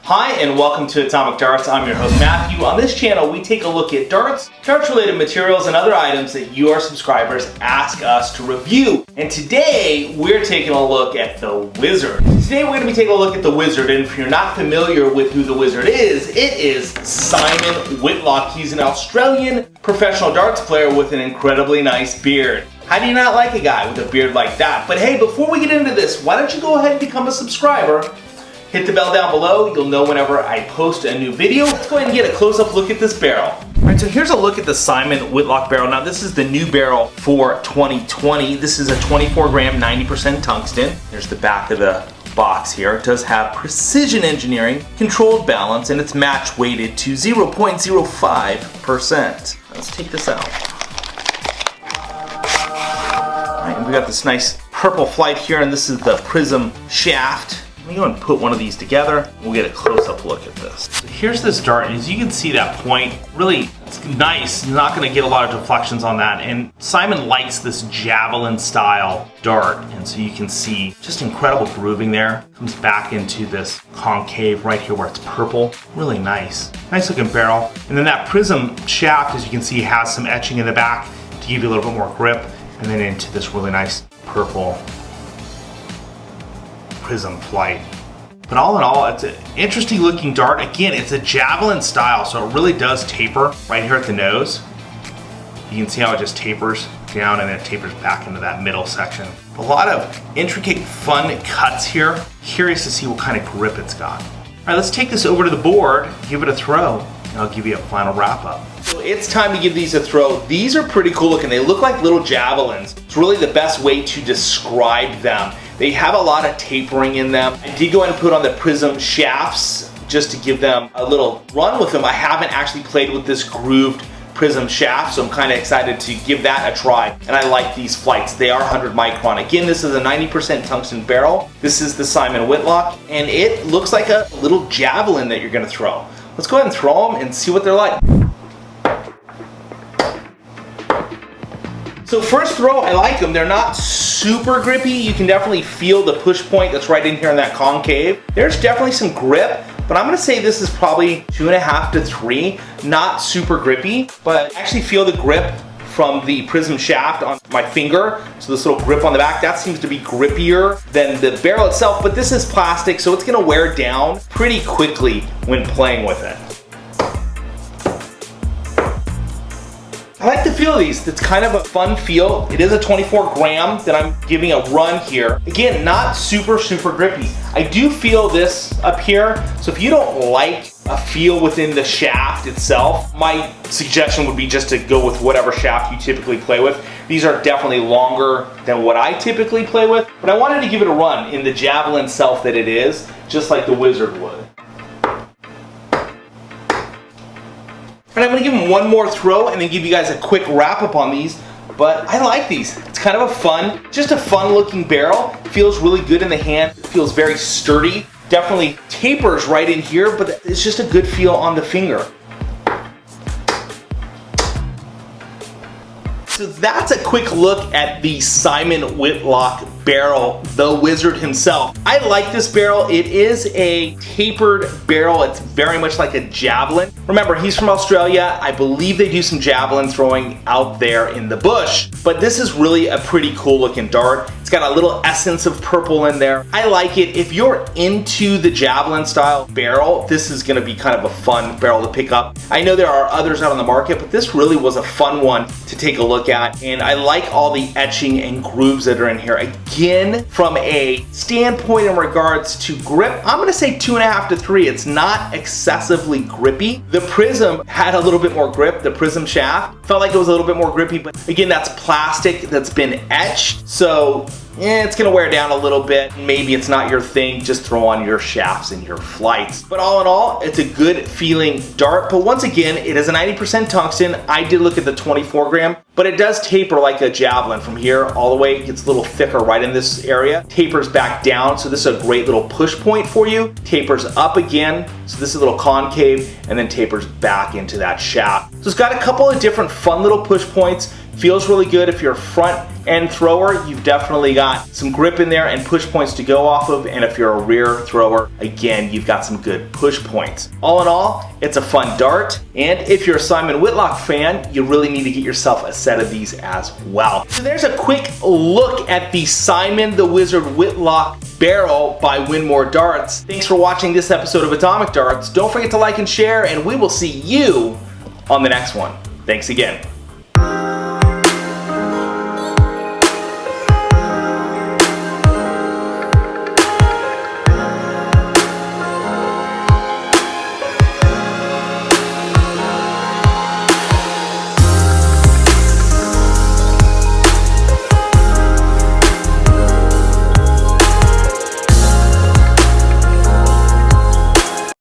Hi and welcome to Atomic Darts. I'm your host Matthew. On this channel we take a look at darts, darts related materials and other items that you, our subscribers, ask us to review. And today we're taking a look at the Wizard. Today we're going to be taking a look at the Wizard, and if you're not familiar with who the Wizard is, it is Simon Whitlock. He's an Australian professional darts player with an incredibly nice beard. How do you not like a guy with a beard like that? But hey, before we get into this, why don't you go ahead and become a subscriber? Hit the bell down below, you'll know whenever I post a new video. Let's go ahead and get a close-up look at this barrel. Alright, so here's a look at the Simon Whitlock barrel. Now this is the new barrel for 2020. This is a 24 gram, 90% tungsten. There's the back of the box here. It does have precision engineering, controlled balance, and it's match weighted to 0.05%. Let's take this out. Alright, and we got this nice purple flight here, and this is the Prism shaft. Let me go and put one of these together. We'll get a close-up look at this. So here's this dart, and as you can see, that point, really, it's nice. You're not gonna get a lot of deflections on that. And Simon likes this javelin style dart. And so you can see just incredible grooving there. Comes back into this concave right here where it's purple. Really nice. Nice looking barrel. And then that Prism shaft, as you can see, has some etching in the back to give you a little bit more grip. And then into this really nice purple Prism flight. But all in all, it's an interesting looking dart. Again, it's a javelin style, so it really does taper right here at the nose. You can see how it just tapers down and then it tapers back into that middle section. A lot of intricate, fun cuts here. Curious to see what kind of grip it's got. All right, let's take this over to the board, give it a throw, and I'll give you a final wrap up. So it's time to give these a throw. These are pretty cool looking. They look like little javelins. It's really the best way to describe them. They have a lot of tapering in them. I did go ahead and put on the Prism shafts just to give them a little run with them. I haven't actually played with this grooved Prism shaft, so I'm kind of excited to give that a try. And I like these flights. They are 100 micron. Again, this is a 90% tungsten barrel. This is the Simon Whitlock, and it looks like a little javelin that you're gonna throw. Let's go ahead and throw them and see what they're like. So first throw, I like them. They're not super grippy. You can definitely feel the push point that's right in here in that concave. There's definitely some grip, but I'm gonna say this is probably 2.5 to 3. Not super grippy, but I actually feel the grip from the Prism shaft on my finger. So this little grip on the back, that seems to be grippier than the barrel itself, but this is plastic, so it's gonna wear down pretty quickly when playing with it. I like the feel of these. It's kind of a fun feel. It is a 24 gram that I'm giving a run here. Again, not super grippy. I do feel this up here, so if you don't like a feel within the shaft itself, my suggestion would be just to go with whatever shaft you typically play with. These are definitely longer than what I typically play with, but I wanted to give it a run in the javelin self that it is, just like the Wizard would. And I'm gonna give them one more throw and then give you guys a quick wrap up on these. But I like these. It's kind of just a fun looking barrel. It feels really good in the hand. It feels very sturdy. Definitely tapers right in here, but it's just a good feel on the finger. So that's a quick look at the Simon Whitlock barrel, the Wizard himself. I like this barrel. It is a tapered barrel. It's very much like a javelin. Remember, he's from Australia. I believe they do some javelin throwing out there in the bush, but this is really a pretty cool looking dart. It's got a little essence of purple in there. I like it. If you're into the javelin style barrel, this is gonna be kind of a fun barrel to pick up. I know there are others out on the market, but this really was a fun one to take a look at. And I like all the etching and grooves that are in here. Again, from a standpoint in regards to grip, I'm gonna say 2.5 to 3. It's not excessively grippy. The Prism had a little bit more grip. The Prism shaft felt like it was a little bit more grippy, but again, that's plastic that's been etched. So it's gonna wear down a little bit. Maybe it's not your thing, just throw on your shafts and your flights. But all in all, it's a good feeling dart. But once again, it is a 90% tungsten. I did look at the 24 gram, but it does taper like a javelin from here all the way. It gets a little thicker right in this area. Tapers back down, so this is a great little push point for you. Tapers up again, so this is a little concave, and then tapers back into that shaft. So it's got a couple of different fun little push points. Feels really good if you're a front end thrower. You've definitely got some grip in there and push points to go off of, and if you're a rear thrower, again, you've got some good push points. All in all, it's a fun dart, and if you're a Simon Whitlock fan, you really need to get yourself a set of these as well. So there's a quick look at the Simon the Wizard Whitlock barrel by WINMAU Darts. Thanks for watching this episode of Atomic Darts. Don't forget to like and share, and we will see you on the next one. Thanks again.